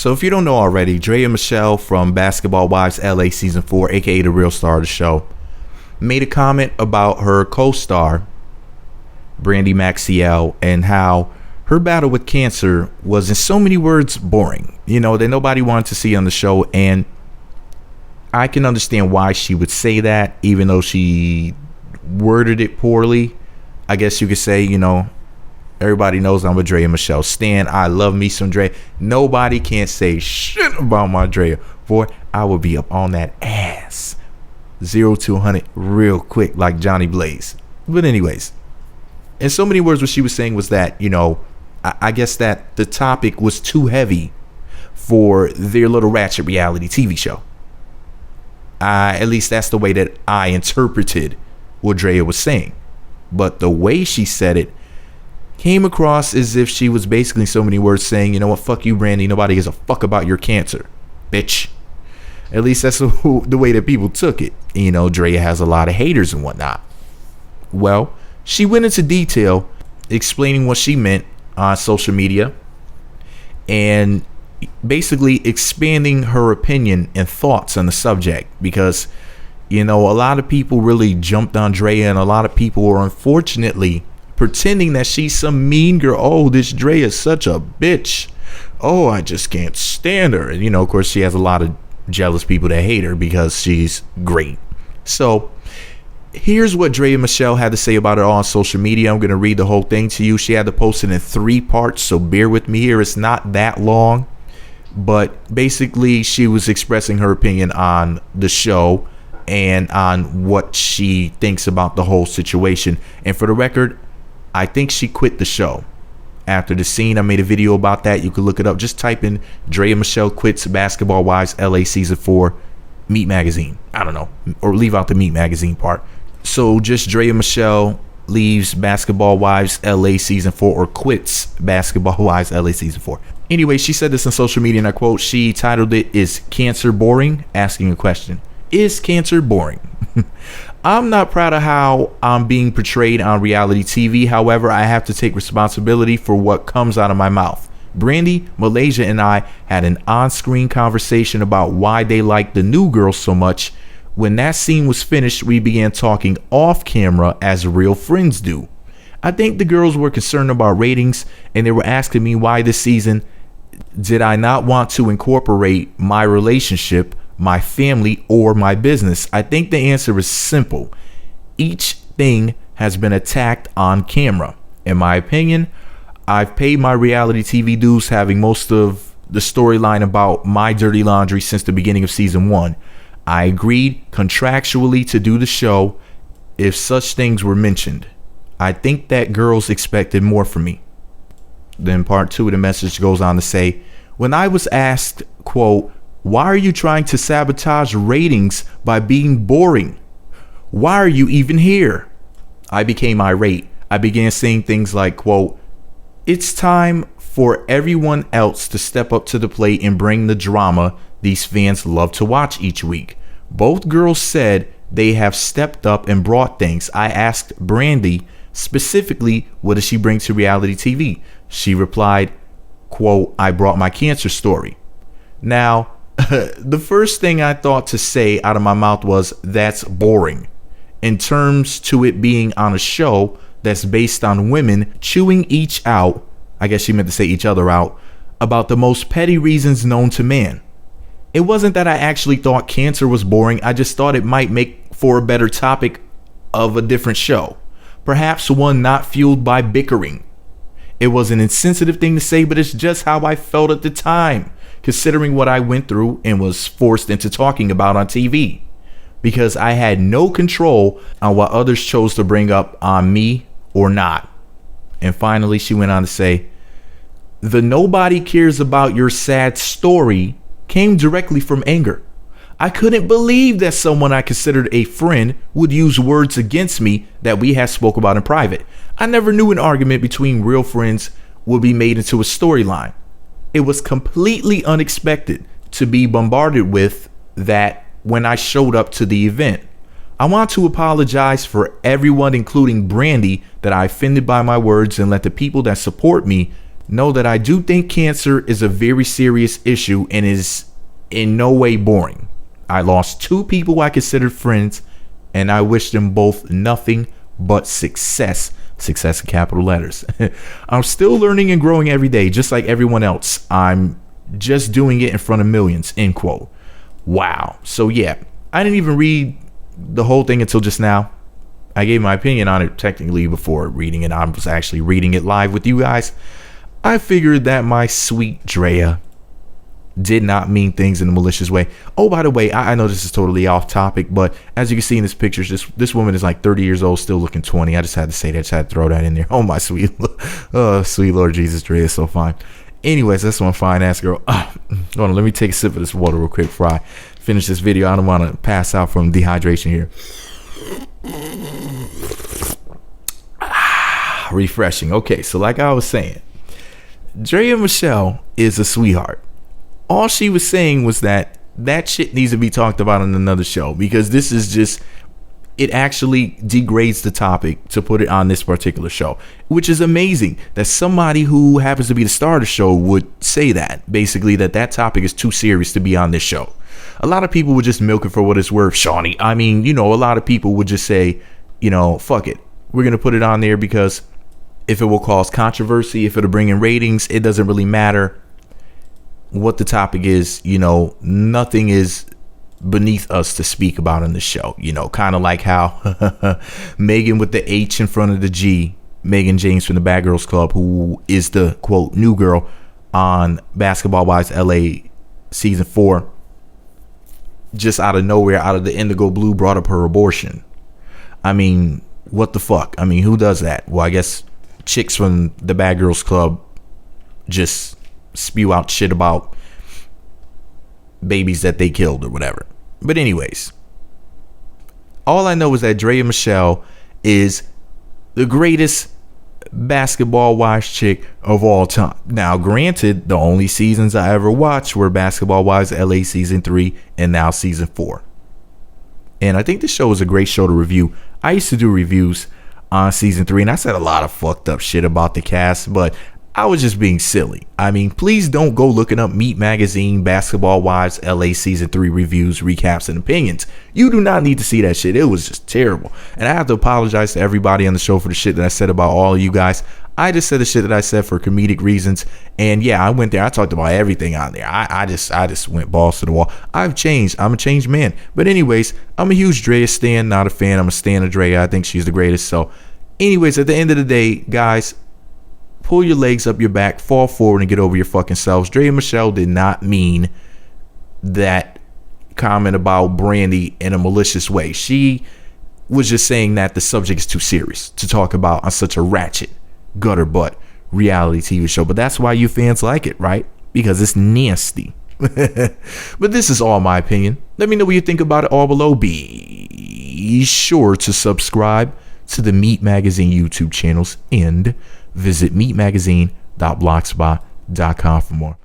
So if you don't know already, Draya Michele from Basketball Wives LA Season 4, aka the real star of the show, made a comment about her co-star, Brandi Maxiel, and how her battle with cancer was, in so many words, boring. You know, that nobody wanted to see on the show, and I can understand why she would say that, even though she worded it poorly. I guess you could say, you know, everybody knows I'm a Draya Michele stan. I love me some Draya. Nobody can't say shit about my Draya. Boy, I would be up on that ass. 0 to 100 real quick like Johnny Blaze. But anyways, in so many words, what she was saying was that, you know, I guess that the topic was too heavy for their little ratchet reality TV show. At least that's the way that I interpreted what Draya was saying. But the way she said it came across as if she was basically, in so many words, saying, you know what, fuck you, Brandi. Nobody gives a fuck about your cancer, bitch. At least that's the way that people took it. You know, Draya has a lot of haters and whatnot. Well, she went into detail explaining what she meant on social media and basically expanding her opinion and thoughts on the subject, because, you know, a lot of people really jumped on Draya, and a lot of people were unfortunately pretending that she's some mean girl. Oh, this Draya is such a bitch. Oh, I just can't stand her. And, you know, of course, she has a lot of jealous people that hate her because she's great. So here's what Draya Michele had to say about it all on social media. I'm going to read the whole thing to you. She had to post it in 3 parts, so bear with me here. It's not that long, but basically she was expressing her opinion on the show and on what she thinks about the whole situation. And for the record, I think she quit the show after the scene. I made a video about that. You can look it up. Just type in Draya Michele quits Basketball Wives LA Season 4 Meat Magazine. I don't know, or leave out the Meat Magazine part. So just Draya Michele leaves Basketball Wives LA Season 4, or quits Basketball Wives LA Season 4. Anyway, she said this on social media, and I quote, she titled it, "Is Cancer Boring?" Asking a question. Is cancer boring? I'm not proud of how I'm being portrayed on reality TV. However, I have to take responsibility for what comes out of my mouth. Brandi, Malaysia, and I had an on-screen conversation about why they liked the new girl so much. When that scene was finished, we began talking off camera as real friends do. I think the girls were concerned about ratings, and they were asking me why this season did I not want to incorporate my relationship, my family, or my business. I think the answer is simple. Each thing has been attacked on camera. In my opinion, I've paid my reality TV dues, having most of the storyline about my dirty laundry since the beginning of season 1. I agreed contractually to do the show if such things were mentioned. I think that girls expected more from me. Then part 2 of the message goes on to say, when I was asked, quote, why are you trying to sabotage ratings by being boring? Why are you even here? I became irate. I began saying things like, quote, it's time for everyone else to step up to the plate and bring the drama these fans love to watch each week. Both girls said they have stepped up and brought things. I asked Brandi specifically, what does she bring to reality TV? She replied, quote, I brought my cancer story. Now, the first thing I thought to say out of my mouth was, that's boring. In terms to it being on a show that's based on women chewing each out, I guess she meant to say each other out, about the most petty reasons known to man. It wasn't that I actually thought cancer was boring. I just thought it might make for a better topic of a different show. Perhaps one not fueled by bickering. It was an insensitive thing to say, but it's just how I felt at the time, considering what I went through and was forced into talking about on TV, because I had no control on what others chose to bring up on me or not. And finally, she went on to say, the nobody cares about your sad story came directly from anger. I couldn't believe that someone I considered a friend would use words against me that we had spoke about in private. I never knew an argument between real friends would be made into a storyline. It was completely unexpected to be bombarded with that when I showed up to the event. I want to apologize for everyone, including Brandi, that I offended by my words, and let the people that support me know that I do think cancer is a very serious issue and is in no way boring. I lost 2 people I considered friends, and I wish them both nothing but success. Success in capital letters. I'm still learning and growing every day, just like everyone else. I'm just doing it in front of millions, end quote. Wow. So yeah, I didn't even read the whole thing until just now. I gave my opinion on it technically before reading it. I was actually reading it live with you guys. I figured that my sweet Draya did not mean things in a malicious way. Oh, by the way, I know this is totally off topic, but as you can see in this picture, this woman is like 30 years old, still looking 20. I just had to say that. Just had to throw that in there. Oh, my sweet, sweet Lord Jesus, Draya is so fine. Anyways, that's one fine ass girl. Hold on, let me take a sip of this water real quick before I finish this video. I don't want to pass out from dehydration here. Refreshing. Okay, so like I was saying, Draya Michele is a sweetheart. All she was saying was that shit needs to be talked about on another show, because this is just, it actually degrades the topic to put it on this particular show, which is amazing that somebody who happens to be the star of the show would say that, basically that topic is too serious to be on this show. A lot of people would just milk it for what it's worth, Shawnee. I mean, a lot of people would just say, fuck it, we're gonna put it on there because if it will cause controversy, if it'll bring in ratings, it doesn't really matter what the topic is. Nothing is beneath us to speak about on the show. Kind of like how Megan with the H in front of the G, Megan James from the Bad Girls Club, who is the quote new girl on Basketball Wives LA season 4, just out of nowhere, out of the indigo blue, brought up her abortion. I mean, what the fuck? I mean, who does that? Well, I guess chicks from the Bad Girls Club just spew out shit about babies that they killed or whatever. But anyways, all I know is that Draya Michele is the greatest basketball wives chick of all time. Now, granted, the only seasons I ever watched were Basketball Wives LA season 3 and now season 4. And I think this show is a great show to review. I used to do reviews on season 3, and I said a lot of fucked up shit about the cast, but I was just being silly. I mean, please don't go looking up Meat Magazine Basketball Wives LA season 3 reviews, recaps, and opinions. You do not need to see that shit. It was just terrible. And I have to apologize to everybody on the show for the shit that I said about all of you guys. I just said the shit that I said for comedic reasons. And yeah, I went there. I talked about everything on there. I just went balls to the wall. I've changed. I'm a changed man. But anyways, I'm a huge Draya stan, not a fan. I'm a stan of Draya. I think she's the greatest. So anyways, at the end of the day, guys, pull your legs up your back, fall forward, and get over your fucking selves. Draya Michele did not mean that comment about Brandi in a malicious way. She was just saying that the subject is too serious to talk about on such a ratchet, gutter butt reality TV show. But that's why you fans like it, right? Because it's nasty. But this is all my opinion. Let me know what you think about it all below. Be sure to subscribe to the Meat Magazine YouTube channels and visit meatmagazine.blogspot.com for more.